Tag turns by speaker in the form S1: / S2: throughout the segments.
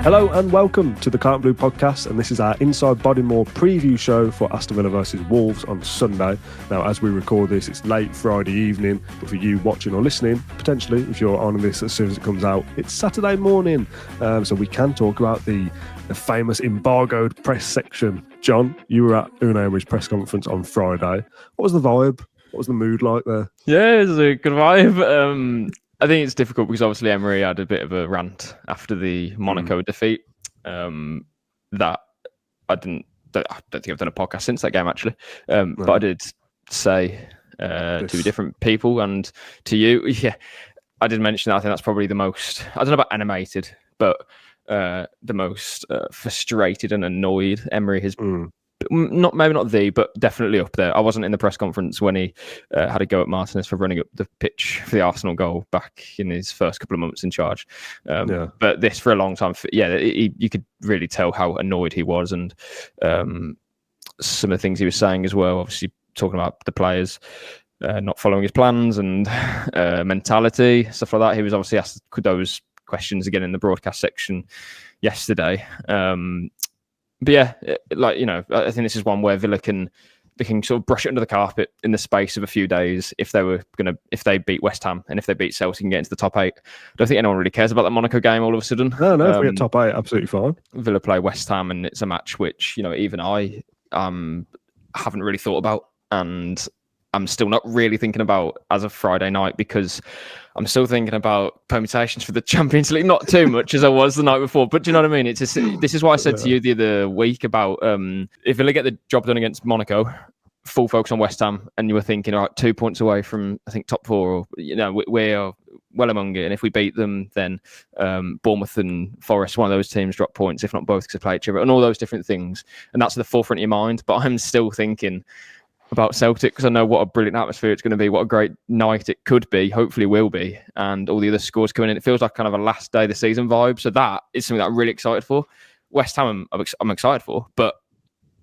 S1: Hello and welcome to the Claret Blue podcast, and this is our Inside Bodymore preview show for Aston Villa versus Wolves on Sunday. Now, as we record this, it's late Friday evening, but for you watching or listening, potentially, if you're on this as soon as it comes out, it's Saturday morning, so we can talk about the famous embargoed press section. John, you were at Unai Emery's press conference on Friday. What was the vibe? What was the mood like there?
S2: Yeah, it was a good vibe. I think it's difficult because obviously Emery had a bit of a rant after the Monaco defeat. That I don't think I've done a podcast since that game actually, but I did say to different people and to you, yeah, I did mention that I think that's probably the most, I don't know about animated, but the most frustrated and annoyed Emery has. Maybe not but definitely up there. I wasn't in the press conference when he had a go at Martinez for running up the pitch for the Arsenal goal back in his first couple of months in charge. But this for a long time, you could really tell how annoyed he was, and some of the things he was saying as well. Obviously, talking about the players not following his plans and mentality, stuff like that. He was obviously asked those questions again in the broadcast section yesterday. But yeah, I think this is one where Villa can sort of brush it under the carpet in the space of a few days if they beat West Ham and if they beat Celtic and get into the top 8. I don't think anyone really cares about that Monaco game all of a sudden.
S1: No, if we get top 8, absolutely fine.
S2: Villa play West Ham and it's a match which, even I haven't really thought about, and I'm still not really thinking about as of Friday night because I'm still thinking about permutations for the Champions League. Not too much as I was the night before, but do you know what I mean? This is why I said to you the other week about if Villa get the job done against Monaco, full focus on West Ham, and you were thinking, all right, 2 points away from, I think, top 4, or, we're well among it. And if we beat them, then Bournemouth and Forest, one of those teams, drop points, if not both, because they play each other, and all those different things. And that's at the forefront of your mind. But I'm still thinking about Celtic because I know what a brilliant atmosphere it's going to be, what a great night it could be, hopefully will be, and all the other scores coming in. It feels like kind of a last day of the season vibe. So that is something that I'm really excited for. West Ham, I'm excited for, but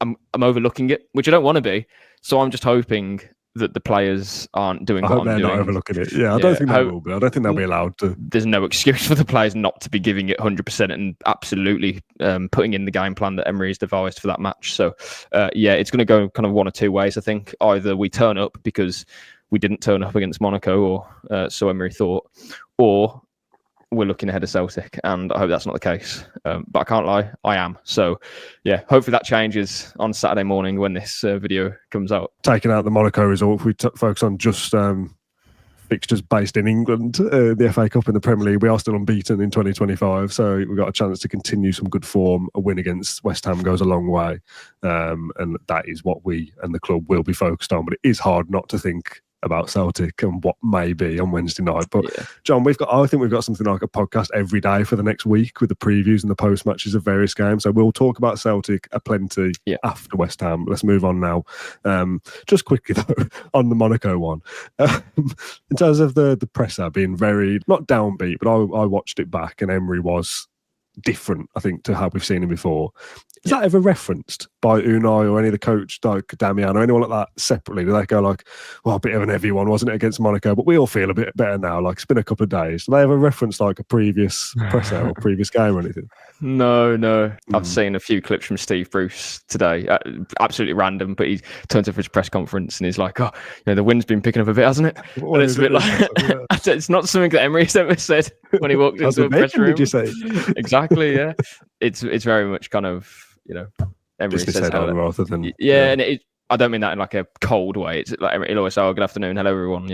S2: I'm overlooking it, which I don't want to be. So I'm just hoping that the players aren't doing what I'm doing.
S1: Not overlooking it. Yeah, I don't think they will be. I don't think they'll be allowed to.
S2: There's no excuse for the players not to be giving it 100% and absolutely putting in the game plan that Emery's devised for that match. So, it's going to go kind of one or two ways, I think. Either we turn up because we didn't turn up against Monaco, or so Emery thought, or we're looking ahead of Celtic, and I hope that's not the case. But I can't lie, I am. So, yeah, hopefully that changes on Saturday morning when this video comes out.
S1: Taking out the Monaco result, if we focus on just fixtures based in England, the FA Cup and the Premier League, we are still unbeaten in 2025, so we've got a chance to continue some good form. A win against West Ham goes a long way, and that is what we and the club will be focused on. But it is hard not to think about Celtic and what may be on Wednesday night. But yeah. John, I think we've got something like a podcast every day for the next week with the previews and the post matches of various games. So we'll talk about Celtic aplenty after West Ham. Let's move on now. Just quickly though, on the Monaco one, in terms of the presser being very not downbeat, but I watched it back and Emery was different, I think, to how we've seen him before. Is that ever referenced by Unai or any of the coach, like Damian or anyone like that separately? Do they go like, well, a bit of an heavy one, wasn't it, against Monaco? But we all feel a bit better now. Like, it's been a couple of days. Do they ever reference like a previous presser or previous game or anything?
S2: No. I've seen a few clips from Steve Bruce today. Absolutely random, but he turns up for his press conference and he's like, oh, the wind's been picking up a bit, hasn't it? And it's a bit like, it's not something that Emery's ever said when he walked into a press room.
S1: Did you say?
S2: Exactly, yeah. It's very much kind of, Emery
S1: just
S2: says
S1: hello rather than
S2: and I don't mean that in like a cold way. It's like he'll always say, "Oh, good afternoon, hello everyone,"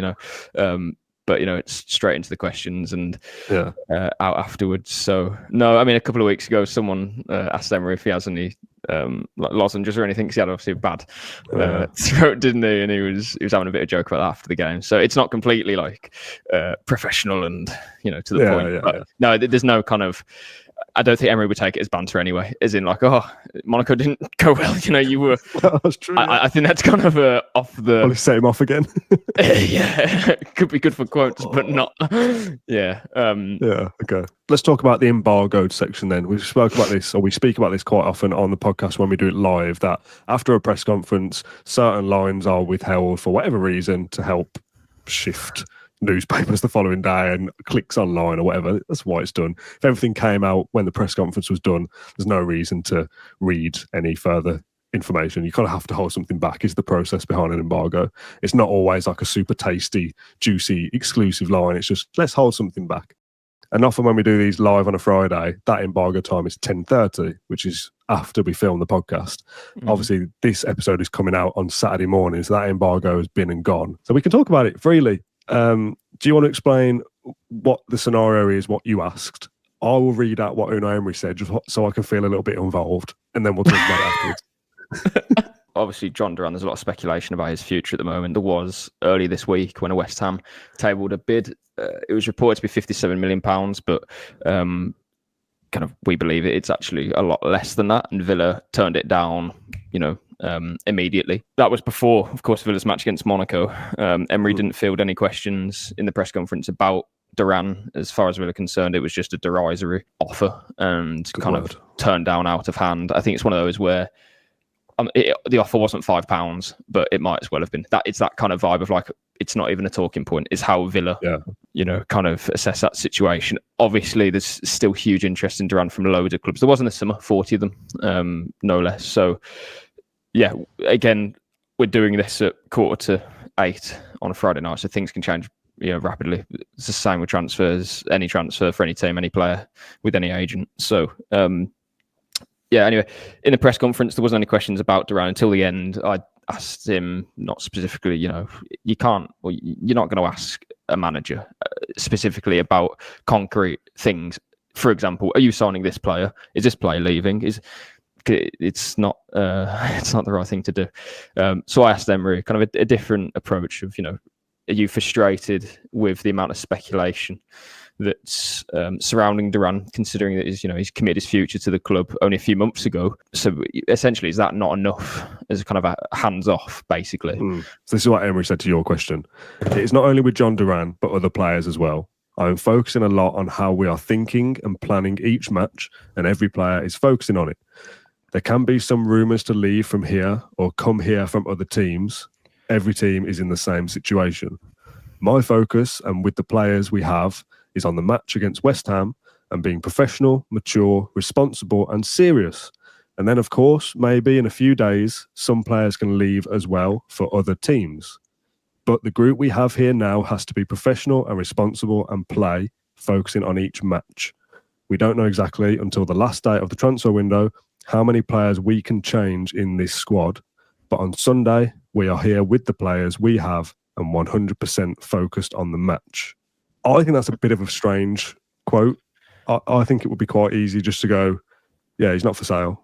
S2: but it's straight into the questions and out afterwards. So no, I mean a couple of weeks ago, someone asked Emery if he has any lozenges or anything, because he had obviously a bad throat, didn't he? And he was having a bit of joke about that after the game. So it's not completely like professional and to the point. But no, there's no kind of. I don't think Emery would take it as banter anyway, as in like, oh, Monaco didn't go well. You were.
S1: That's true.
S2: I think that's kind of off the.
S1: Probably set him off again.
S2: Could be good for quotes, but not.
S1: Okay. Let's talk about the embargoed section then. We speak about this quite often on the podcast when we do it live. That after a press conference, certain lines are withheld for whatever reason to help shift newspapers the following day and clicks online or whatever. That's why it's done. If everything came out when the press conference was done, there's no reason to read any further information. You kind of have to hold something back is the process behind an embargo. It's not always like a super tasty, juicy, exclusive line. It's just, let's hold something back. And often when we do these live on a Friday, that embargo time is 10:30, which is after we film the podcast. Obviously, this episode is coming out on Saturday morning, so that embargo has been and gone. So we can talk about it freely. Do you want to explain what the scenario is, what you asked? I will read out what Unai Emery said just so I can feel a little bit involved, and then we'll talk about it afterwards.
S2: Obviously, Jhon Duran, there's a lot of speculation about his future at the moment. There was early this week when West Ham tabled a bid. It was reported to be £57 million, but kind of we believe it's actually a lot less than that. And Villa turned it down, immediately. That was before, of course, Villa's match against Monaco. Emery didn't field any questions in the press conference about Duran. As far as we were concerned, it was just a derisory offer and of turned down out of hand. I think it's one of those where the offer wasn't £5, but it might as well have been. It's that kind of vibe of like, it's not even a talking point. It's how Villa, kind of assess that situation. Obviously, there's still huge interest in Duran from loads of clubs. There was in the summer, 40 of them, no less. So, yeah, again, we're doing this at 7:45 on a Friday night, so things can change rapidly. It's the same with transfers, any transfer for any team, any player, with any agent. So, anyway, in the press conference, there wasn't any questions about Duran until the end. I asked him, not specifically, you can't, or you're not going to ask a manager specifically about concrete things. For example, are you signing this player? Is this player leaving? It's not the right thing to do. So I asked Emery kind of a different approach of, are you frustrated with the amount of speculation that's surrounding Duran, considering that he's committed his future to the club only a few months ago. So essentially, is that not enough as a kind of a hands-off, basically?
S1: So this is what Emery said to your question. It is not only with Jhon Duran, but other players as well. I'm focusing a lot on how we are thinking and planning each match, and every player is focusing on it. There can be some rumours to leave from here or come here from other teams. Every team is in the same situation. My focus, and with the players we have, is on the match against West Ham and being professional, mature, responsible and serious. And then, of course, maybe in a few days, some players can leave as well for other teams. But the group we have here now has to be professional and responsible and play, focusing on each match. We don't know exactly until the last day of the transfer window how many players we can change in this squad. But on Sunday, we are here with the players we have and 100% focused on the match. I think that's a bit of a strange quote. I think it would be quite easy just to go, yeah, he's not for sale.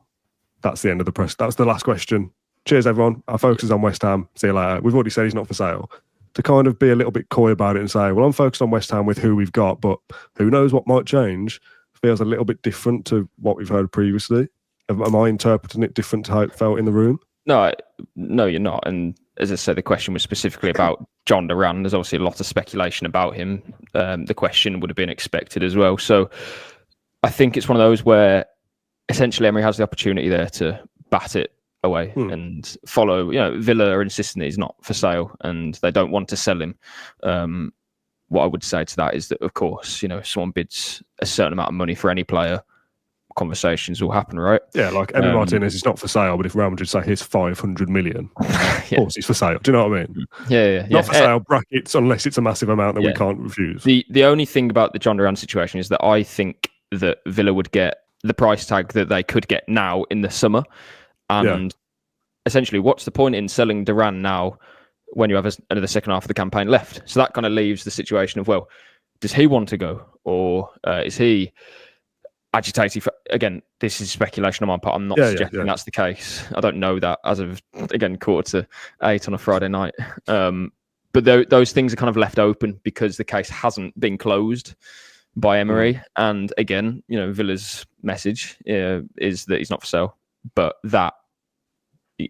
S1: That's the end of the press. That's the last question. Cheers, everyone. Our focus is on West Ham. See you later. We've already said he's not for sale. To kind of be a little bit coy about it and say, well, I'm focused on West Ham with who we've got, but who knows what might change, feels a little bit different to what we've heard previously. Am I interpreting it different to how it felt in the room?
S2: No, you're not. And as I said, the question was specifically about Jhon Duran. There's obviously a lot of speculation about him. The question would have been expected as well. So I think it's one of those where essentially Emery has the opportunity there to bat it away and follow. Villa are insisting that he's not for sale and they don't want to sell him. What I would say to that is that, of course, if someone bids a certain amount of money for any player, conversations will happen, right?
S1: Yeah, like Emi Martinez is not for sale, but if Real Madrid say here's 500 million, of course he's for sale. Do you know what I mean?
S2: Yeah.
S1: Not for sale, brackets, unless it's a massive amount that we can't refuse.
S2: The only thing about the Jhon Duran situation is that I think that Villa would get the price tag that they could get now in the summer. And essentially, what's the point in selling Duran now when you have another second half of the campaign left? So that kind of leaves the situation of, well, does he want to go? Or is he agitated? Again, this is speculation on my part. I'm not suggesting that's the case. I don't know that as of, again, 7:45 on a Friday night. But those things are kind of left open because the case hasn't been closed by Emery. And again, Villa's message is that he's not for sale. But that,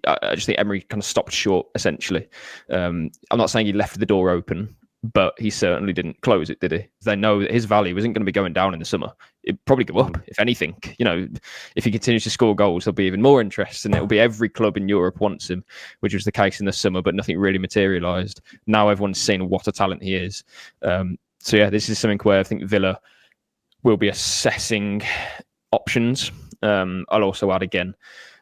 S2: I just think Emery kind of stopped short, essentially. I'm not saying he left the door open, but he certainly didn't close it, did he? They know that his value isn't going to be going down in the summer. It'd probably go up, if anything. If he continues to score goals, there'll be even more interest, and it'll be every club in Europe wants him, which was the case in the summer, but nothing really materialised. Now everyone's seen what a talent he is. This is something where I think Villa will be assessing options. I'll also add again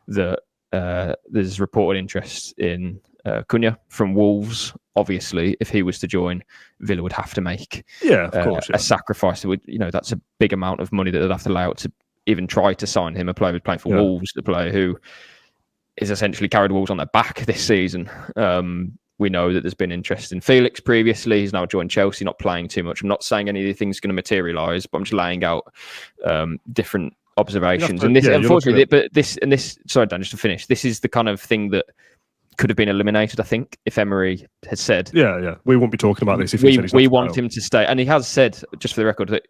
S2: that there's reported interest in Cunha from Wolves. Obviously, if he was to join, Villa would have to make a sacrifice. That's a big amount of money that they'd have to lay out to even try to sign him. A player who's playing for Wolves, the player who is essentially carried Wolves on their back this season. We know that there's been interest in Felix previously. He's now joined Chelsea, not playing too much. I'm not saying any of these things are going to materialise, but I'm just laying out different observations. Sorry, Dan, just to finish. This is the kind of thing that could have been eliminated, I think, if Emery had said,
S1: we won't be talking about this if
S2: we want him to stay. And he has said, just for the record, that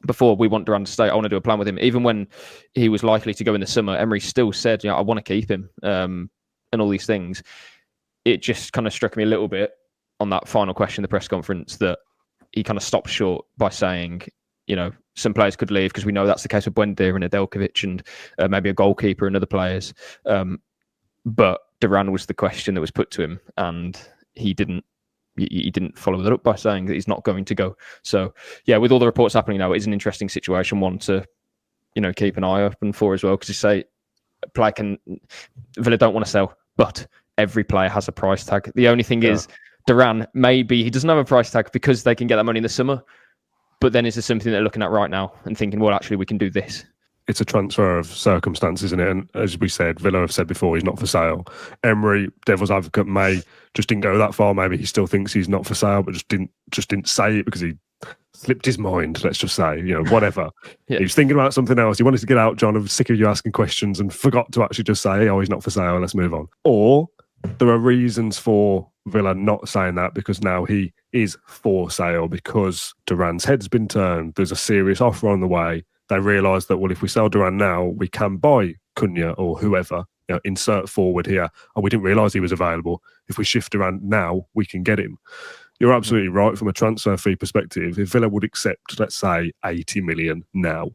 S2: before, we want Duran to stay. I want to do a plan with him. Even when he was likely to go in the summer, Emery still said, I want to keep him, and all these things. It just kind of struck me a little bit on that final question in the press conference that he kind of stopped short by saying, some players could leave, because we know that's the case with Buendia and Nedeljkovic and maybe a goalkeeper and other players. But Duran was the question that was put to him, and he didn't follow that up by saying that he's not going to go. So, with all the reports happening now, it is an interesting situation, one to, keep an eye open for as well, because you say, Villa don't want to sell, but every player has a price tag. The only thing is, Duran, maybe he doesn't have a price tag because they can get that money in the summer, but then is there something they're looking at right now and thinking, well, actually, we can do this?
S1: It's a transfer of circumstances, isn't it? And as we said, Villa have said before, he's not for sale. Emery, devil's advocate, just didn't go that far. Maybe he still thinks he's not for sale, but just didn't say it because he slipped his mind, let's just say, whatever. He was thinking about something else. He wanted to get out, John. I'm sick of you asking questions, and forgot to actually just say, he's not for sale, let's move on. Or there are reasons for Villa not saying that, because now he is for sale, because Duran's head's been turned. There's a serious offer on the way. They realise that, well, if we sell Duran now, we can buy Cunha or whoever, insert forward here. We didn't realise he was available. If we shift Duran now, we can get him. You're absolutely right from a transfer fee perspective. If Villa would accept, let's say, 80 million now,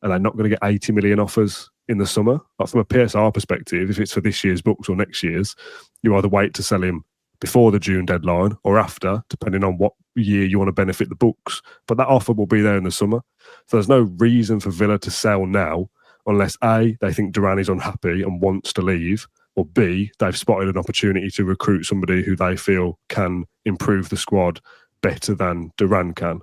S1: and they're not going to get 80 million offers in the summer, but from a PSR perspective, if it's for this year's books or next year's, you either wait to sell him before the June deadline or after, depending on what year you want to benefit the books. But that offer will be there in the summer. So there's no reason for Villa to sell now unless A, they think Duran is unhappy and wants to leave, or B, they've spotted an opportunity to recruit somebody who they feel can improve the squad better than Duran can.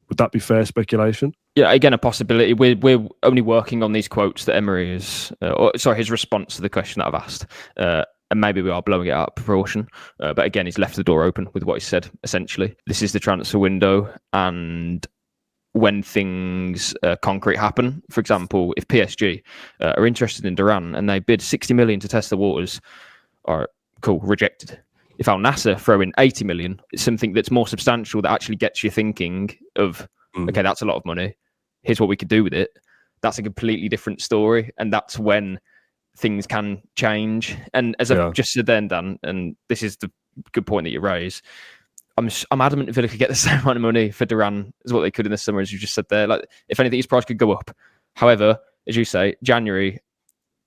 S1: Would that be fair speculation?
S2: Yeah, again, a possibility. We're only working on these quotes that Emery is, his response to the question that I've asked. And maybe we are blowing it out of proportion. But again, he's left the door open with what he said, essentially. This is the transfer window. And when things concrete happen, for example, if PSG are interested in Duran and they bid 60 million to test the waters, all right, cool, rejected. If Al Nassr throw in 80 million, it's something that's more substantial that actually gets you thinking of, okay, that's a lot of money. Here's what we could do with it. That's a completely different story. And that's when things can change. And as I've just said then, Dan, and this is the good point that you raise, I'm adamant Villa could get the same amount of money for Duran as what they could in the summer, as you just said there. Like, if anything, his price could go up. However, as you say, January,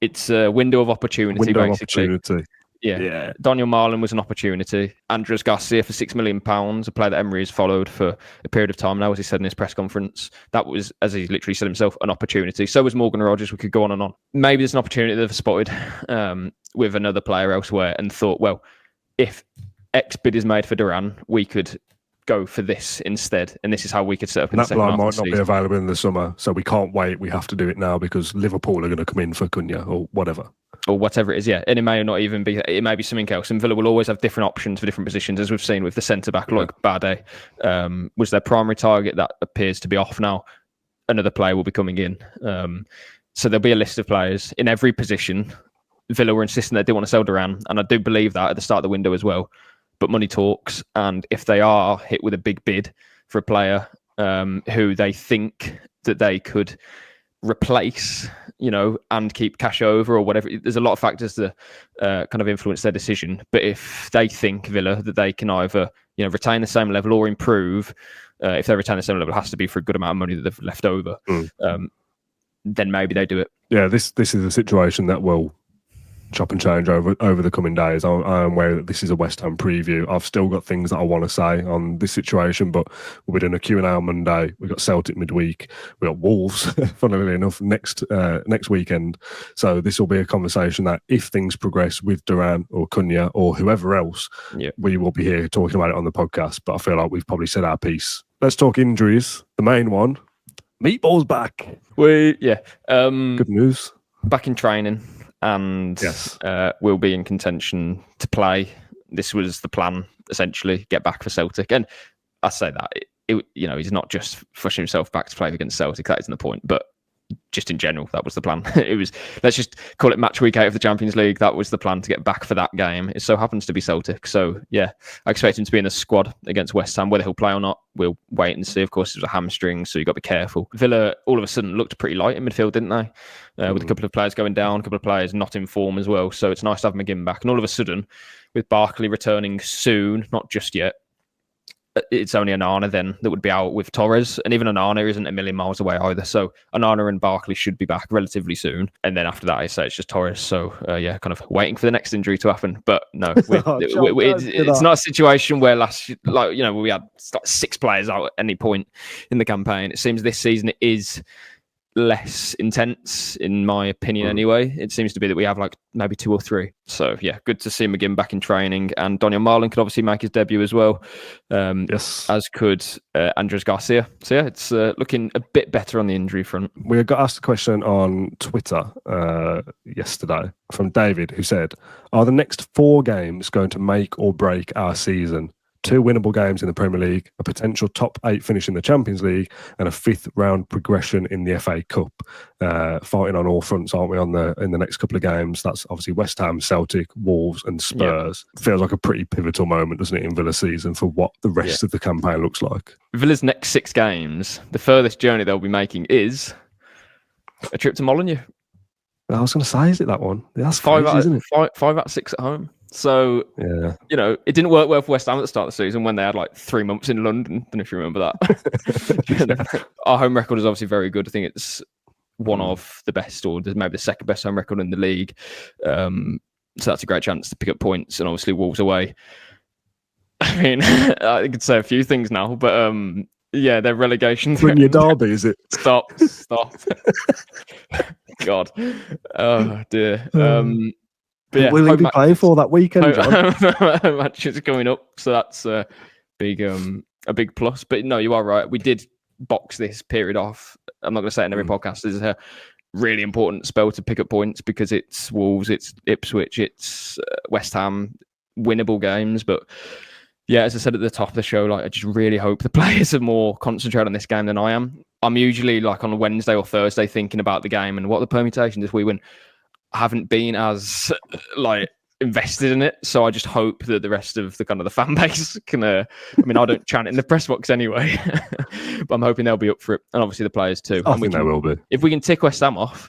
S2: it's a window of opportunity, basically. Yeah. Daniel Marlin was an opportunity. Andres Garcia for £6 million, a player that Emery has followed for a period of time now, as he said in his press conference. That was, as he literally said himself, an opportunity. So was Morgan Rogers. We could go on and on. Maybe there's an opportunity they've spotted with another player elsewhere and thought, well, if X bid is made for Duran, we could go for this instead. And this is how we could set up in the second half of the season. That might not be available
S1: in the summer, so we can't wait. We have to do it now because Liverpool are going to come in for Cunha or whatever.
S2: Or whatever it is, yeah. And it may not even be, it may be something else. And Villa will always have different options for different positions, as we've seen with the centre-back, like Bade. Was their primary target. That appears to be off now. Another player will be coming in. So there'll be a list of players in every position. Villa were insisting they didn't want to sell Duran, and I do believe that at the start of the window as well. But money talks, and if they are hit with a big bid for a player who they think that they could replace, and keep cash over or whatever. There's a lot of factors that kind of influence their decision. But if they think, Villa, that they can either retain the same level or improve. If they retain the same level, it has to be for a good amount of money that they've left over. Then maybe they do it.
S1: Yeah, this is a situation that will chop and change over the coming days. I'm aware that this is a West Ham preview. I've still got things that I want to say on this situation, but we'll be doing a Q&A on Monday. We've got Celtic midweek. We've got Wolves, funnily enough, next weekend. So this will be a conversation that if things progress with Duran or Cunha or whoever else, we will be here talking about it on the podcast. But I feel like we've probably said our piece. Let's talk injuries. The main one, Meatball's back.
S2: Good
S1: news.
S2: Back in training. And will be in contention to play. This was the plan, essentially, get back for Celtic. And I say that, he's not just pushing himself back to play against Celtic, that isn't the point, but just in general, that was the plan. It was, let's just call it match week 8 of the Champions League. That was the plan, to get back for that game. It so happens to be Celtic. So, I expect him to be in the squad against West Ham. Whether he'll play or not, we'll wait and see. Of course, it was a hamstring, so you've got to be careful. Villa, all of a sudden, looked pretty light in midfield, didn't they? With a couple of players going down, a couple of players not in form as well. So it's nice to have McGinn back. And all of a sudden, with Barkley returning soon, not just yet, it's only Onana then that would be out with Torres, and even Onana isn't a million miles away either. So Onana and Barkley should be back relatively soon, and then after that, I say it's just Torres. So kind of waiting for the next injury to happen. But no, it's not a situation where we had 6 players out at any point in the campaign. It seems this season it is less intense, in my opinion. Anyway, it seems to be that we have maybe 2 or 3. So good to see McGinn back in training, and Daniel Marlin could obviously make his debut as well. As could Andres Garcia. So it's looking a bit better on the injury front.
S1: We got asked a question on Twitter yesterday from David, who said, "Are the next 4 games going to make or break our season? 2 winnable games in the Premier League, a potential top 8 finish in the Champions League, and a 5th round progression in the FA Cup. Fighting on all fronts, aren't we, in the next couple of games? That's obviously West Ham, Celtic, Wolves and Spurs. Feels like a pretty pivotal moment, doesn't it, in Villa season for what the rest of the campaign looks like.
S2: Villa's next 6 games, the furthest journey they'll be making is a trip to Molineux.
S1: I was going to say, is it that one? That's 5 crazy, isn't it?
S2: 5 out of 6 at home. So, it didn't work well for West Ham at the start of the season when they had 3 months in London. I don't know if you remember that. Our home record is obviously very good. I think it's one of the best, or maybe the second best home record in the league. So that's a great chance to pick up points, and obviously Wolves away. I mean, I could say a few things now, but their relegation.
S1: Bring your derby, is it?
S2: Stop. God. Oh, dear.
S1: Will we be playing for that weekend, John?
S2: Matches coming up, so that's a big plus. But no, you are right. We did box this period off. I'm not going to say it in every podcast. This is a really important spell to pick up points, because it's Wolves, it's Ipswich, it's West Ham, winnable games. But as I said at the top of the show, I just really hope the players are more concentrated on this game than I am. I'm usually on a Wednesday or Thursday thinking about the game and what the permutations if we win. I haven't been as invested in it, so I just hope that the rest of the fan base can. I don't chant in the press box anyway, but I'm hoping they'll be up for it, and obviously the players too.
S1: I think they will be.
S2: If we can tick West Ham off,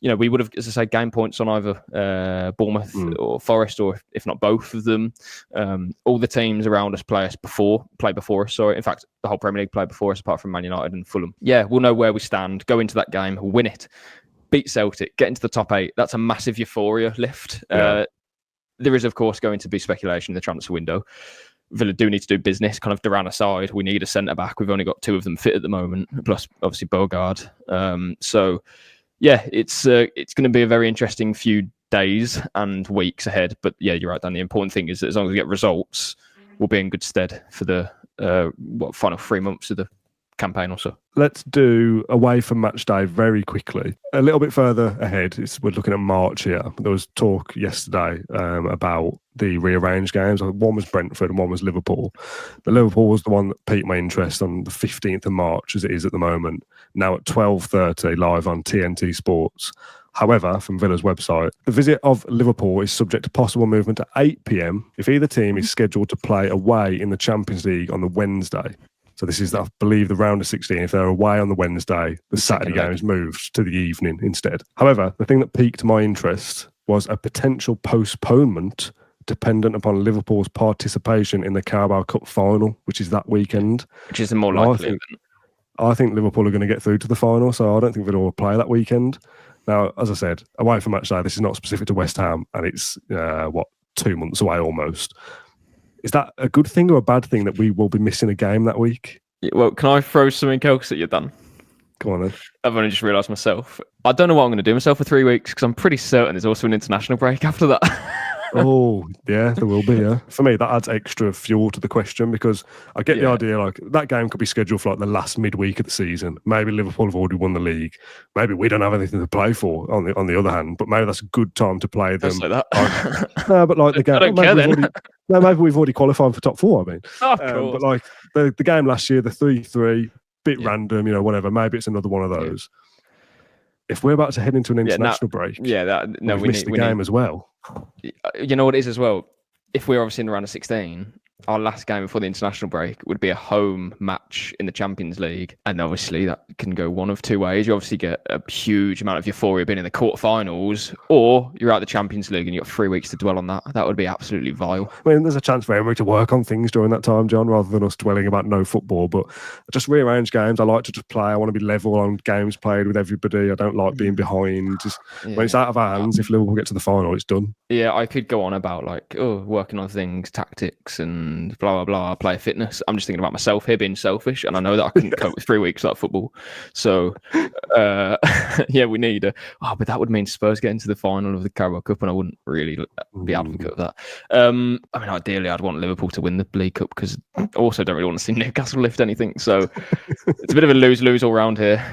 S2: we would have, as I say, gained points on either Bournemouth or Forest, or if not both of them. All the teams around us play before us. Sorry, in fact, the whole Premier League play before us, apart from Man United and Fulham. We'll know where we stand. Go into that game, win it. Beat Celtic, get into the top 8. That's a massive euphoria lift. There is, of course, going to be speculation in the transfer window. Villa do need to do business. Kind of Duran aside, we need a centre back. We've only got 2 of them fit at the moment, plus obviously Bogard. It's going to be a very interesting few days and weeks ahead. But you're right, Dan. The important thing is that as long as we get results, we'll be in good stead for the final 3 months of the campaign or so.
S1: Let's do away from match day very quickly. A little bit further ahead, we're looking at March here. There was talk yesterday about the rearranged games. One was Brentford and one was Liverpool. The Liverpool was the one that piqued my interest on the 15th of March, as it is at the moment, now at 12:30 live on TNT Sports. However, from Villa's website, the visit of Liverpool is subject to possible movement to 8 p.m. if either team is scheduled to play away in the Champions League on the Wednesday. So this is, I believe, the round of 16. If they're away on the Wednesday, the Saturday game is moved to the evening instead. However, the thing that piqued my interest was a potential postponement dependent upon Liverpool's participation in the Carabao Cup final, which is that weekend.
S2: Which is the more likely.
S1: I think Liverpool are going to get through to the final, so I don't think Villa will play that weekend. Now, as I said, away from match day, this is not specific to West Ham, and it's, 2 months away almost. Is that a good thing or a bad thing that we will be missing a game that week?
S2: Yeah, well, can I throw something else at you, Dan?
S1: Go on then.
S2: I've only just realised myself. I don't know what I'm going to do myself for 3 weeks because I'm pretty certain there's also an international break after that.
S1: Oh, yeah, there will be, yeah. For me, that adds extra fuel to the question because I get the idea, like, that game could be scheduled for, like, the last midweek of the season. Maybe Liverpool have already won the league. Maybe we don't have anything to play for, on the other hand, but maybe that's a good time to play them.
S2: Don't say that.
S1: No, but, like, the game...
S2: I don't care then.
S1: Maybe we've already qualified for top four, I mean.
S2: Oh, of course.
S1: But, like, the game last year, the 3-3, bit random, whatever. Maybe it's another one of those. If we're about to head into an international break,
S2: we
S1: missed the game as well.
S2: You know what it is as well? If we're obviously in the round of 16, our last game before the international break would be a home match in the Champions League. And obviously that can go one of two ways. You obviously get a huge amount of euphoria being in the quarterfinals, or you're out of the Champions League and you've got 3 weeks to dwell on that. That would be absolutely vile.
S1: I mean, there's a chance for Emery to work on things during that time, John, rather than us dwelling about no football. But just rearrange games. I like to just play. I want to be level on games played with everybody. I don't like being behind. When it's out of our hands, if Liverpool get to the final, it's done.
S2: Yeah, I could go on about working on things, tactics and blah, blah, blah, player fitness. I'm just thinking about myself here being selfish, and I know that I couldn't cope with 3 weeks without football. So, we need but that would mean Spurs getting to the final of the Carabao Cup, and I wouldn't really be advocate of that. I mean, ideally, I'd want Liverpool to win the League Cup because I also don't really want to see Newcastle lift anything. So it's a bit of a lose-lose all round here.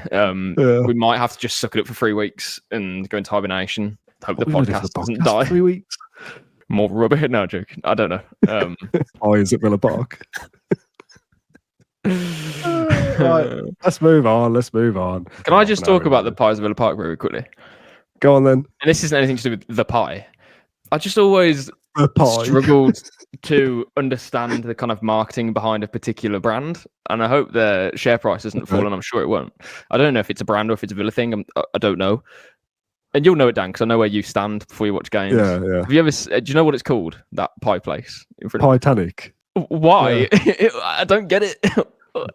S2: We might have to just suck it up for 3 weeks and go into hibernation. Hope the podcast doesn't die.
S1: 3 weeks.
S2: More rubber? No, joking. I don't know.
S1: Is at Villa Park? Right, let's move on.
S2: Can I just talk about the pies of Villa Park very quickly?
S1: Go on then.
S2: And this isn't anything to do with the pie. I just always struggled to understand the kind of marketing behind a particular brand, and I hope their share price hasn't fallen. I'm sure it won't. I don't know if it's a brand or if it's a Villa thing. I don't know. And you'll know it, Dan, because I know where you stand before you watch games.
S1: Yeah.
S2: Have you ever? Do you know what it's called? That pie place in front of
S1: Titanic.
S2: Why? Yeah. I don't get it.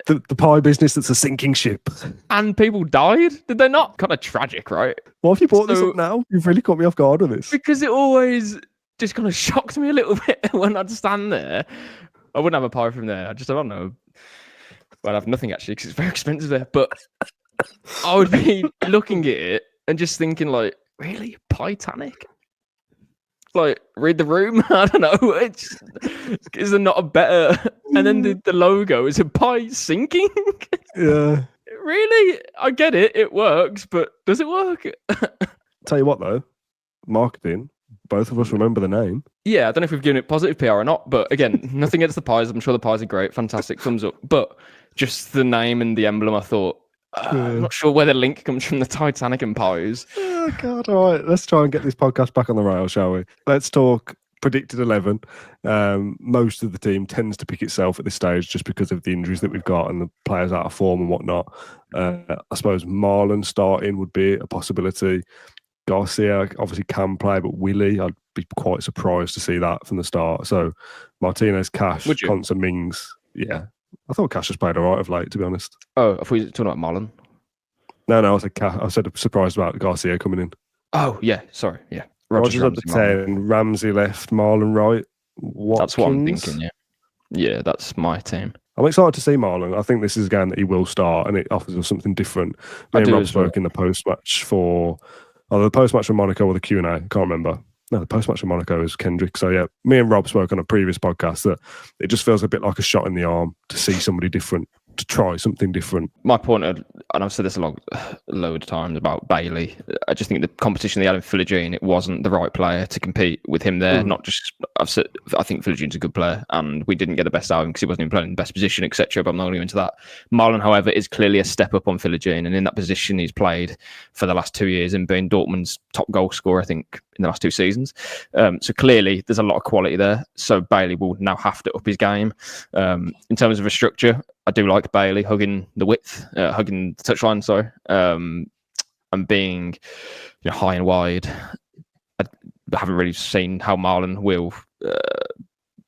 S1: The pie business that's a sinking ship.
S2: And people died? Did they not? Kind of tragic, right?
S1: Why have you brought this up now? You've really caught me off guard with this.
S2: Because it always just kind of shocked me a little bit when I'd stand there. I wouldn't have a pie from there. I don't know. Well, I'd have nothing actually because it's very expensive there. But I would be looking at it and just thinking, like, really? Titanic? Like, read the room? I don't know. Is there not a better... And then the logo is a pie sinking?
S1: Yeah.
S2: Really? I get it. It works, but does it work?
S1: Tell you what, though. Marketing. Both of us remember the name.
S2: Yeah, I don't know if we've given it positive PR or not, but again, nothing against the pies. I'm sure the pies are great. Fantastic. Thumbs up. But just the name and the emblem, I thought, I'm not sure where the link comes from the Titanic and pies.
S1: Oh, God. All right. Let's try and get this podcast back on the rail, shall we? Let's talk predicted 11. Most of the team tends to pick itself at this stage just because of the injuries that we've got and the players out of form and whatnot. I suppose Marlon starting would be a possibility. Garcia obviously can play, but Willie, I'd be quite surprised to see that from the start. So Martinez, Cash, Konsa, Mings. Yeah. I thought Cash has played all right of late, to be honest.
S2: Oh, I thought you were talking about Marlon.
S1: No, I said Cash. I said surprised about Garcia coming in.
S2: Oh, yeah. Sorry. Yeah.
S1: Rogers up to 10, Ramsey left, Marlon right. Watkins.
S2: That's what I'm thinking, yeah. Yeah, that's my team.
S1: I'm excited to see Marlon. I think this is a game that he will start and it offers us something different. Me and Rob spoke in the post-match for... the post-match for Monaco or the Q&A. I can't remember. No, the post-match for Monaco is Kendrick. So, yeah, me and Rob spoke on a previous podcast that it just feels a bit like a shot in the arm to see somebody different, to try something different.
S2: My point, and I've said this a load of times about Bailey, I just think the competition they had in Philogene, it wasn't the right player to compete with him there. Not just, I think Philogene's a good player and we didn't get the best out of him because he wasn't even playing in the best position, etc. But I'm not going to go into that. Marlon, however, is clearly a step up on Philogene, and in that position he's played for the last 2 years and been Dortmund's top goal scorer, I think, in the last 2 seasons. So clearly there's a lot of quality there. So Bailey will now have to up his game. In terms of a structure, I do like Bailey hugging the width, hugging the touchline, sorry, and being high and wide. haven't really seen how Marlon will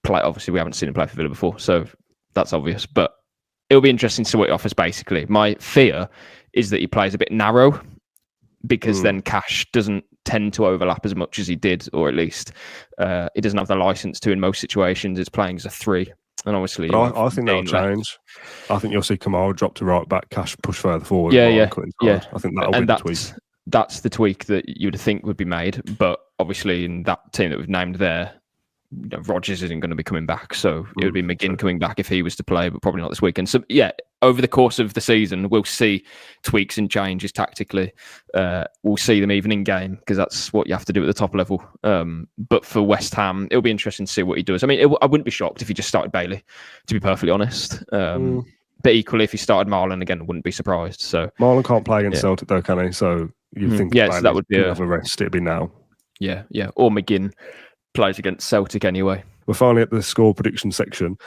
S2: play. Obviously, we haven't seen him play for Villa before, so that's obvious. But it'll be interesting to see what he offers, basically. My fear is that he plays a bit narrow, because then Cash doesn't tend to overlap as much as he did, or at least he doesn't have the license to in most situations. It's playing as a 3. And obviously,
S1: I think that'll change. I think you'll see Kamal drop to right back, Cash push further forward.
S2: Yeah.
S1: I think that'll be the tweak.
S2: That's the tweak that you'd think would be made. But obviously, in that team that we've named there, Rodgers isn't going to be coming back. So it would be McGinn coming back if he was to play, but probably not this weekend. So yeah, over the course of the season, we'll see tweaks and changes tactically. We'll see them even in game, because that's what you have to do at the top level. But for West Ham, it'll be interesting to see what he does. I mean, I wouldn't be shocked if he just started Bailey, to be perfectly honest. But equally, if he started Marlon again, I wouldn't be surprised. So
S1: Marlon can't play against Celtic though, can he? So you think
S2: so that would be
S1: a rest. It'd be now.
S2: Yeah. Or McGinn plays against Celtic anyway.
S1: We're finally at the score prediction section.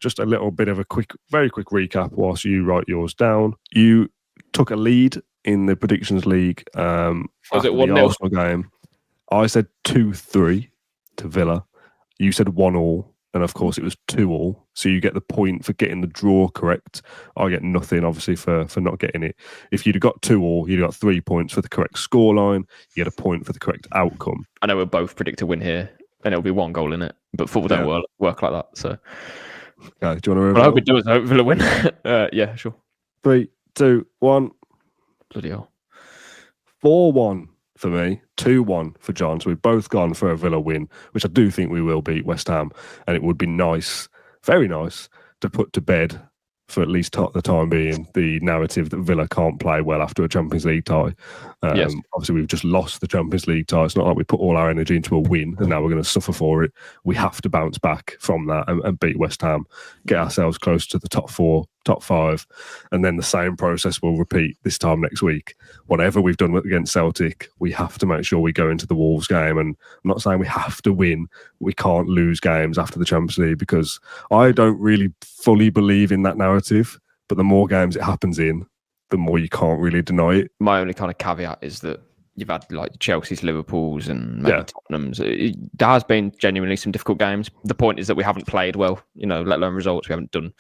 S1: Just a little bit of a very quick recap whilst you write yours down. You took a lead in the predictions league.
S2: Was it 1-0?
S1: Arsenal game. I said 2-3 to Villa. You said 1-1. And of course, it was 2-2. So you get the point for getting the draw correct. I get nothing, obviously, for not getting it. If you'd have got 2-2, you'd have got 3 points for the correct scoreline. You get a point for the correct outcome.
S2: I know we'll both predict a win here, and it'll be 1 goal in it. But football don't work like that. So,
S1: okay, do you want to?
S2: Well, I hope it does. I hope Villa win. Yeah, sure.
S1: 3, 2, 1.
S2: Bloody hell.
S1: 4-1 for me, 2-1 for John. So we've both gone for a Villa win, which I do think we will beat West Ham. And it would be nice, very nice, to put to bed, for at least the time being, the narrative that Villa can't play well after a Champions League tie.
S2: Yes.
S1: Obviously, we've just lost the Champions League tie. It's not like we put all our energy into a win and now we're going to suffer for it. We have to bounce back from that and beat West Ham, get ourselves close to the top 4, top 5, and then the same process will repeat this time next week. Whatever we've done against Celtic, we have to make sure we go into the Wolves game. And I'm not saying we have to win. We can't lose games after the Champions League, because I don't really fully believe in that narrative. But the more games it happens in, the more you can't really deny it.
S2: My only kind of caveat is that you've had like Chelsea's, Liverpool's, and maybe Tottenham's. There has been genuinely some difficult games. The point is that we haven't played well, let alone results. We haven't done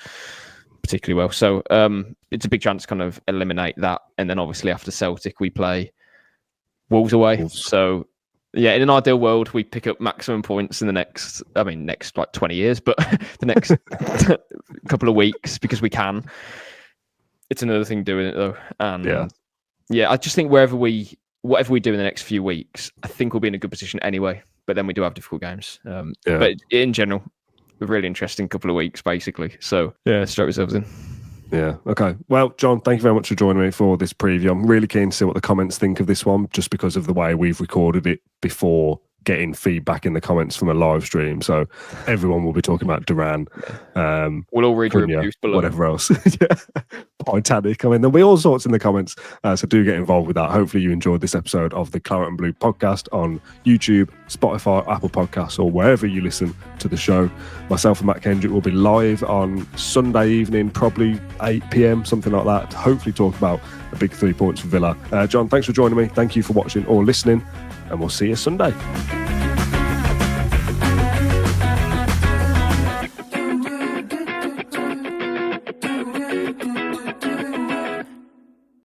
S2: particularly well. So it's a big chance to kind of eliminate that. And then obviously after Celtic, we play Wolves away. So yeah, in an ideal world, we pick up maximum points in the next like 20 years, but the next couple of weeks, because we can. It's another thing doing it though. And yeah, I just think whatever we do in the next few weeks, I think we'll be in a good position anyway. But then we do have difficult games. But in general, a really interesting couple of weeks, basically. So yeah, strap yourselves in.
S1: Yeah. Okay. Well, John, thank you very much for joining me for this preview. I'm really keen to see what the comments think of this one, just because of the way we've recorded it before getting feedback in the comments from a live stream. So everyone will be talking about Duran.
S2: We'll all read your reviews below.
S1: Whatever else. Titanic. I mean, there'll be all sorts in the comments. So do get involved with that. Hopefully you enjoyed this episode of the Claret and Blue podcast on YouTube, Spotify, Apple Podcasts, or wherever you listen to the show. Myself and Matt Kendrick will be live on Sunday evening, probably 8 p.m, something like that, to hopefully talk about a big 3 points for Villa. John, thanks for joining me. Thank you for watching or listening, and we'll see you Sunday.